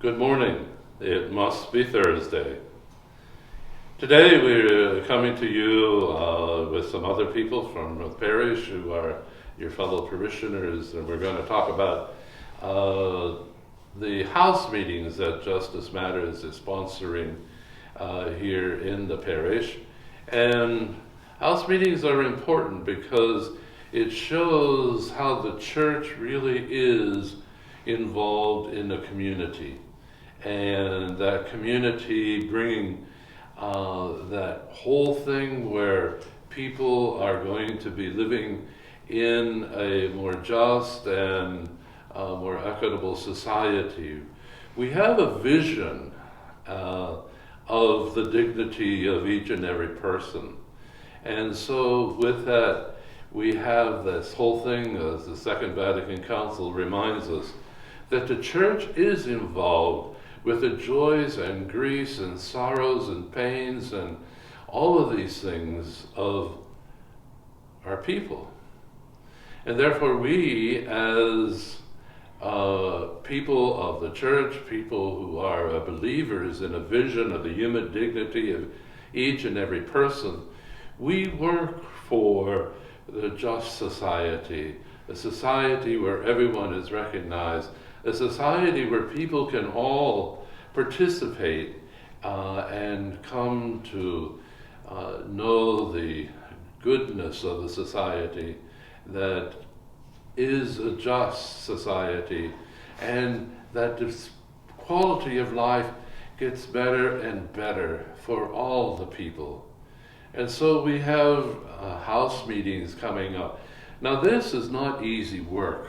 Good morning. It must be Thursday. Today we're coming to you with some other people from the parish who are your fellow parishioners, and we're going to talk about the house meetings that Justice Matters is sponsoring here in the parish. And house meetings are important because it shows how the church really is involved in the community, and that community bringing that whole thing where people are going to be living in a more just and more equitable society. We have a vision of the dignity of each and every person. And so with that, we have this whole thing, as the Second Vatican Council reminds us, that the church is involved with the joys and griefs and sorrows and pains and all of these things of our people. And therefore we, as people of the church, people who are believers in a vision of the human dignity of each and every person, we work for the just society, a society where everyone is recognized, a society where people can all participate and come to know the goodness of the society that is a just society, and that this quality of life gets better and better for all the people. And so we have house meetings coming up. Now this is not easy work.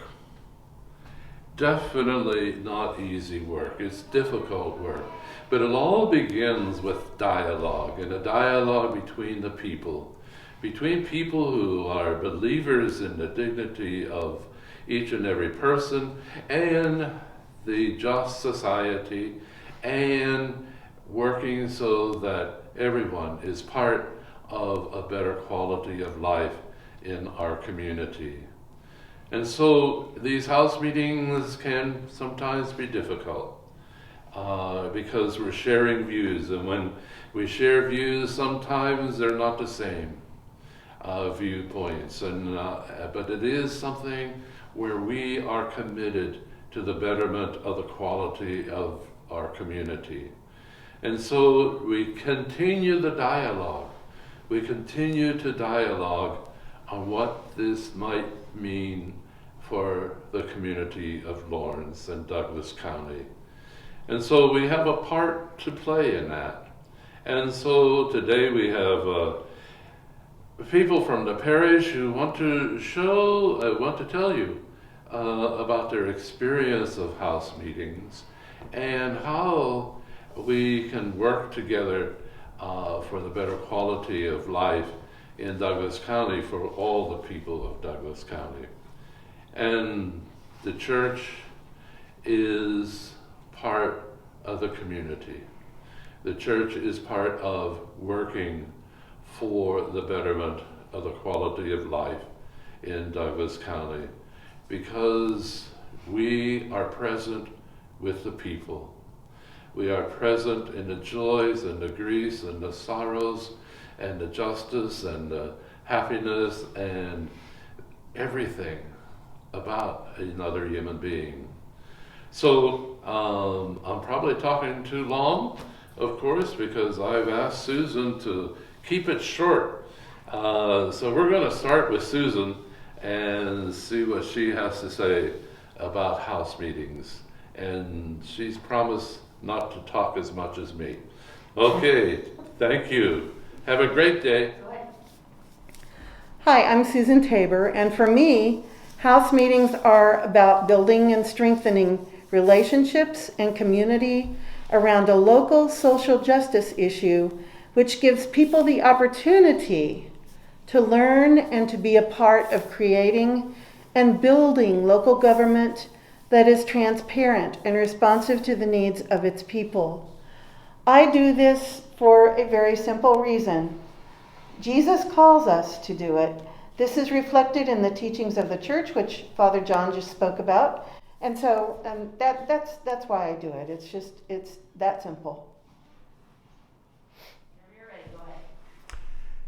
Definitely not easy work. It's difficult work. But it all begins with dialogue, and a dialogue between the people, between people who are believers in the dignity of each and every person and the just society, and working so that everyone is part of a better quality of life in our community. And so these house meetings can sometimes be difficult because we're sharing views, and when we share views, sometimes they're not the same viewpoints, and but it is something where we are committed to the betterment of the quality of our community. And so we continue the dialogue. We continue to dialogue on what this might mean for the community of Lawrence and Douglas County. And so we have a part to play in that. And so today we have people from the parish who want to tell you about their experience of house meetings and how we can work together for the better quality of life in Douglas County for all the people of Douglas County. And the church is part of the community. The church is part of working for the betterment of the quality of life in Douglas County, because we are present with the people. We are present in the joys and the griefs and the sorrows and the justice and the happiness and everything about another human being. So I'm probably talking too long, of course, because I've asked Susan to keep it short. So we're going to start with Susan and see what she has to say about house meetings. And she's promised not to talk as much as me. Okay, thank you. Have a great day. Hi, I'm Susan Tabor, and for me, house meetings are about building and strengthening relationships and community around a local social justice issue, which gives people the opportunity to learn and to be a part of creating and building local government that is transparent and responsive to the needs of its people. I do this for a very simple reason. Jesus calls us to do it. This is reflected in the teachings of the church, which Father John just spoke about, And so that's why I do it. It's that simple. You're ready, go ahead.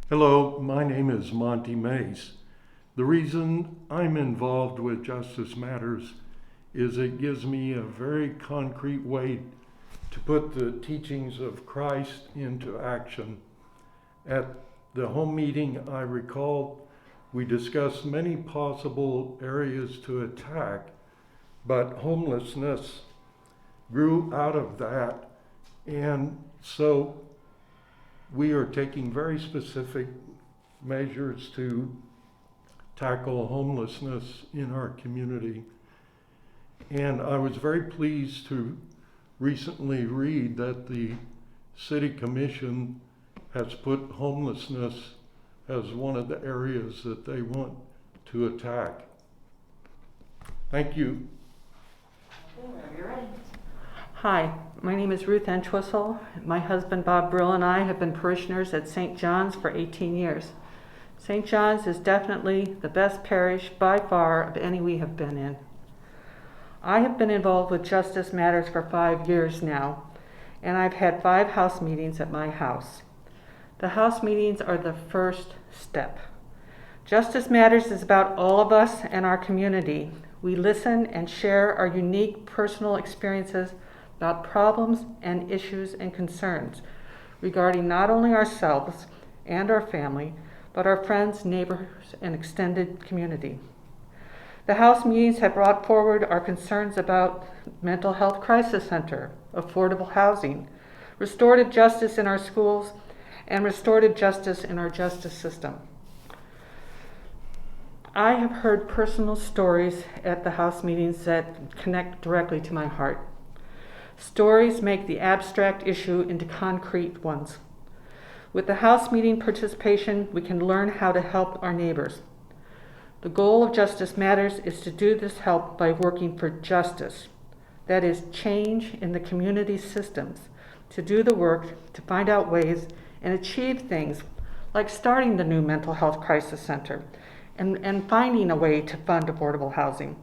Hello, my name is Monty Mace. The reason I'm involved with Justice Matters is it gives me a very concrete way to put the teachings of Christ into action. At the home meeting, I recall we discussed many possible areas to attack, but homelessness grew out of that, and so we are taking very specific measures to tackle homelessness in our community. And I was very pleased to recently read that the City Commission has put homelessness as one of the areas that they want to attack. Thank you. Okay, whenever you're ready. Hi, my name is Ruth Entwistle. My husband Bob Brill and I have been parishioners at St. John's for 18 years. St. John's is definitely the best parish by far of any we have been in. I have been involved with Justice Matters for 5 years now, and I've had 5 house meetings at my house. The house meetings are the first step. Justice Matters is about all of us and our community. We listen and share our unique personal experiences about problems and issues and concerns regarding not only ourselves and our family, but our friends, neighbors, and extended community. The House meetings have brought forward our concerns about mental health crisis center, affordable housing, restorative justice in our schools, and restorative justice in our justice system. I have heard personal stories at the House meetings that connect directly to my heart. Stories make the abstract issue into concrete ones. With the House meeting participation, we can learn how to help our neighbors. The goal of Justice Matters is to do this help by working for justice. That is, change in the community systems, to do the work, to find out ways and achieve things like starting the new mental health crisis center and finding a way to fund affordable housing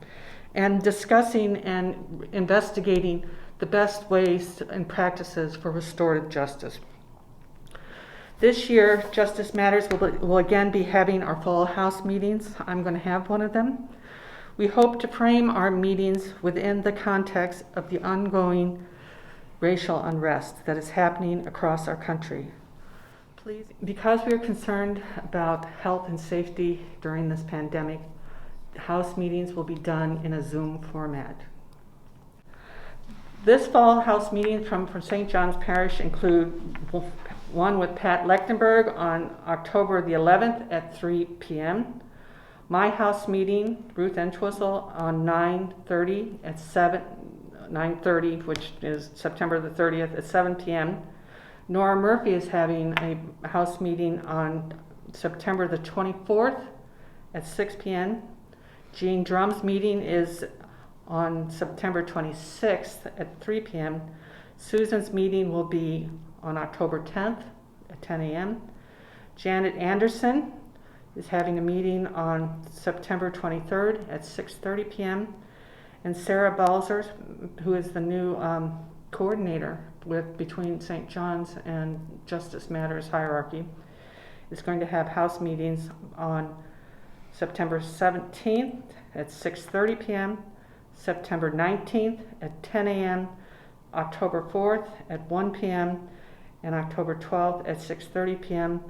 and discussing and investigating the best ways and practices for restorative justice. This year, Justice Matters will again be having our fall house meetings. I'm going to have one of them. We hope to frame our meetings within the context of the ongoing racial unrest that is happening across our country. Please, because we are concerned about health and safety during this pandemic, house meetings will be done in a Zoom format. This fall house meetings from St. John's Parish include one with Pat Lechtenberg on October the 11th at 3 p.m. My house meeting, Ruth Entwistle, on 9:30, which is September the 30th at 7 p.m. Nora Murphy is having a house meeting on September the 24th at 6 p.m. Jean Drum's meeting is on September 26th at 3 p.m. Susan's meeting will be on October 10th at 10 a.m. Janet Anderson is having a meeting on September 23rd at 6:30 p.m. And Sarah Balzer, who is the new coordinator between St. John's and Justice Matters hierarchy, is going to have house meetings on September 17th at 6:30 p.m., September 19th at 10 a.m., October 4th at 1 p.m., and October 12th at 6:30 p.m.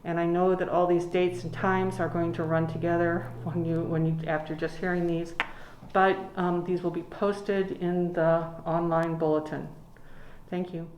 And I know that all these dates and times are going to run together after just hearing these, but these will be posted in the online bulletin. Thank you.